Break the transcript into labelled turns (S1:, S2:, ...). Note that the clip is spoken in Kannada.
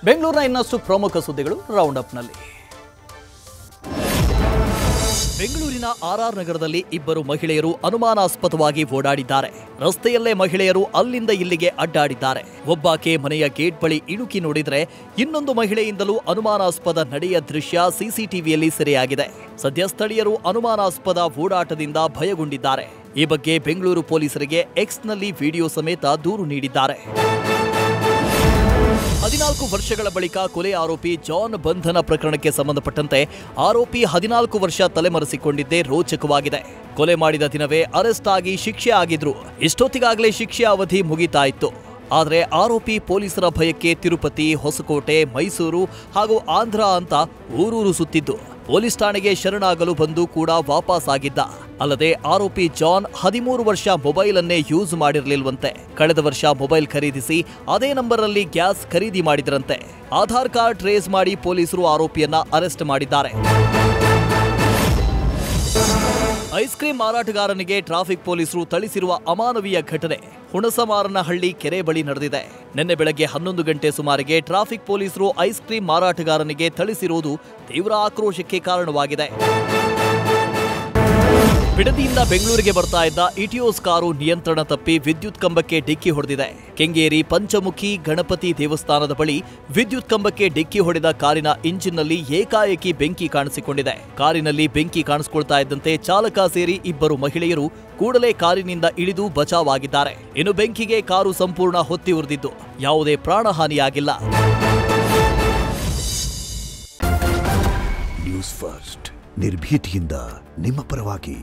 S1: ಬೆಂಗಳೂರಿನ ಇನ್ನಷ್ಟು ಪ್ರಮುಖ ಸುದ್ದಿಗಳು ರೌಂಡ್ ಅಪ್ನಲ್ಲಿ. ಬೆಂಗಳೂರಿನ ಆರ್ಆರ್ ನಗರದಲ್ಲಿ ಇಬ್ಬರು ಮಹಿಳೆಯರು ಅನುಮಾನಾಸ್ಪದವಾಗಿ ಓಡಾಡಿದ್ದಾರೆ. ರಸ್ತೆಯಲ್ಲೇ ಮಹಿಳೆಯರು ಅಲ್ಲಿಂದ ಇಲ್ಲಿಗೆ ಅಡ್ಡಾಡಿದ್ದಾರೆ. ಒಬ್ಬಾಕೆ ಮನೆಯ ಗೇಟ್ ಬಳಿ ಇಣುಕಿ ನೋಡಿದ್ರೆ ಇನ್ನೊಂದು ಮಹಿಳೆಯಿಂದಲೂ ಅನುಮಾನಾಸ್ಪದ ನಡೆಯ ದೃಶ್ಯ ಸಿಸಿಟಿವಿಯಲ್ಲಿ ಸೆರೆಯಾಗಿದೆ. ಸದ್ಯ ಸ್ಥಳೀಯರು ಅನುಮಾನಾಸ್ಪದ ಓಡಾಟದಿಂದ ಭಯಗೊಂಡಿದ್ದಾರೆ. ಈ ಬಗ್ಗೆ ಬೆಂಗಳೂರು ಪೊಲೀಸರಿಗೆ ಎಕ್ಸ್ನಲ್ಲಿ ವಿಡಿಯೋ ಸಮೇತ ದೂರು ನೀಡಿದ್ದಾರೆ. 14 ವರ್ಷಗಳ ಬಳಿಕ ಕೊಲೆ ಆರೋಪಿ ಜಾನ್ ಬಂಧನ ಪ್ರಕರಣಕ್ಕೆ ಸಂಬಂಧಪಟ್ಟಂತೆ ಆರೋಪಿ 14 ವರ್ಷ ತಲೆಮರೆಸಿಕೊಂಡಿದ್ದೇ ರೋಚಕವಾಗಿದೆ. ಕೊಲೆ ಮಾಡಿದ ದಿನವೇ ಅರೆಸ್ಟ್ ಆಗಿ ಶಿಕ್ಷೆ ಆಗಿದ್ರು. ಇಷ್ಟೊತ್ತಿಗಾಗಲೇ ಶಿಕ್ಷೆ ಅವಧಿ ಮುಗಿತಾ ಇತ್ತು. ಆದರೆ ಆರೋಪಿ ಪೊಲೀಸರ ಭಯಕ್ಕೆ ತಿರುಪತಿ, ಹೊಸಕೋಟೆ, ಮೈಸೂರು ಹಾಗೂ ಆಂಧ್ರ ಅಂತ ಊರೂರು ಸುತ್ತಿದ್ದು ಪೊಲೀಸ್ ಠಾಣೆಗೆ ಶರಣಾಗಲು ಬಂದು ಕೂಡ ವಾಪಸ್ ಆಗಿದ್ದ. ಅಲ್ಲದೆ ಆರೋಪಿ ಜಾನ್ 13 ವರ್ಷ ಮೊಬೈಲ್ ಅನ್ನೇ ಯೂಸ್ ಮಾಡಿರಲಿಲ್ವಂತೆ. ಕಳೆದ ವರ್ಷ ಮೊಬೈಲ್ ಖರೀದಿಸಿ ಅದೇ ನಂಬರಲ್ಲಿ ಗ್ಯಾಸ್ ಖರೀದಿ ಮಾಡಿದ್ರಂತೆ. ಆಧಾರ್ ಕಾರ್ಡ್ ಟ್ರೇಸ್ ಮಾಡಿ ಪೊಲೀಸರು ಆರೋಪಿಯನ್ನ ಅರೆಸ್ಟ್ ಮಾಡಿದ್ದಾರೆ. ಐಸ್ ಕ್ರೀಂ ಮಾರಾಟಗಾರನಿಗೆ ಟ್ರಾಫಿಕ್ ಪೊಲೀಸರು ಥಳಿಸಿರುವ ಅಮಾನವೀಯ ಘಟನೆ ಹುಣಸಮಾರನಹಳ್ಳಿ ಕೆರೆ ಬಳಿ ನಡೆದಿದೆ. ನಿನ್ನೆ ಬೆಳಗ್ಗೆ 11 ಗಂಟೆ ಸುಮಾರಿಗೆ ಟ್ರಾಫಿಕ್ ಪೊಲೀಸರು ಐಸ್ ಕ್ರೀಂ ಮಾರಾಟಗಾರನಿಗೆ ಥಳಿಸಿರುವುದು ತೀವ್ರ ಆಕ್ರೋಶಕ್ಕೆ ಕಾರಣವಾಗಿದೆ. ಬಿಡದಿಯಿಂದ ಬೆಂಗಳೂರಿಗೆ ಬರ್ತಾ ಇದ್ದ ಇಟಿಯೋಸ್ ಕಾರು ನಿಯಂತ್ರಣ ತಪ್ಪಿ ವಿದ್ಯುತ್ ಕಂಬಕ್ಕೆ ಡಿಕ್ಕಿ ಹೊಡೆದಿದೆ. ಕೆಂಗೇರಿ ಪಂಚಮುಖಿ ಗಣಪತಿ ದೇವಸ್ಥಾನದ ಬಳಿ ವಿದ್ಯುತ್ ಕಂಬಕ್ಕೆ ಡಿಕ್ಕಿ ಹೊಡೆದ ಕಾರಿನ ಇಂಜಿನ್ನಲ್ಲಿ ಏಕಾಏಕಿ ಬೆಂಕಿ ಕಾಣಿಸಿಕೊಂಡಿದೆ. ಕಾರಿನಲ್ಲಿ ಬೆಂಕಿ ಕಾಣಿಸಿಕೊಳ್ತಾ ಇದ್ದಂತೆ ಚಾಲಕ ಸೇರಿ ಇಬ್ಬರು ಮಹಿಳೆಯರು ಕೂಡಲೇ ಕಾರಿನಿಂದ ಇಳಿದು ಬಚಾವಾಗಿದ್ದಾರೆ. ಇನ್ನು ಬೆಂಕಿಗೆ ಕಾರು ಸಂಪೂರ್ಣ ಹೊತ್ತಿ ಉರಿದಿದ್ದು ಯಾವುದೇ ಪ್ರಾಣಹಾನಿಯಾಗಿಲ್ಲ.
S2: ನ್ಯೂಸ್ ಫಸ್ಟ್ ನಿರ್ಭೀತಿಯಿಂದ ನಿಮ್ಮ ಪರವಾಗಿ.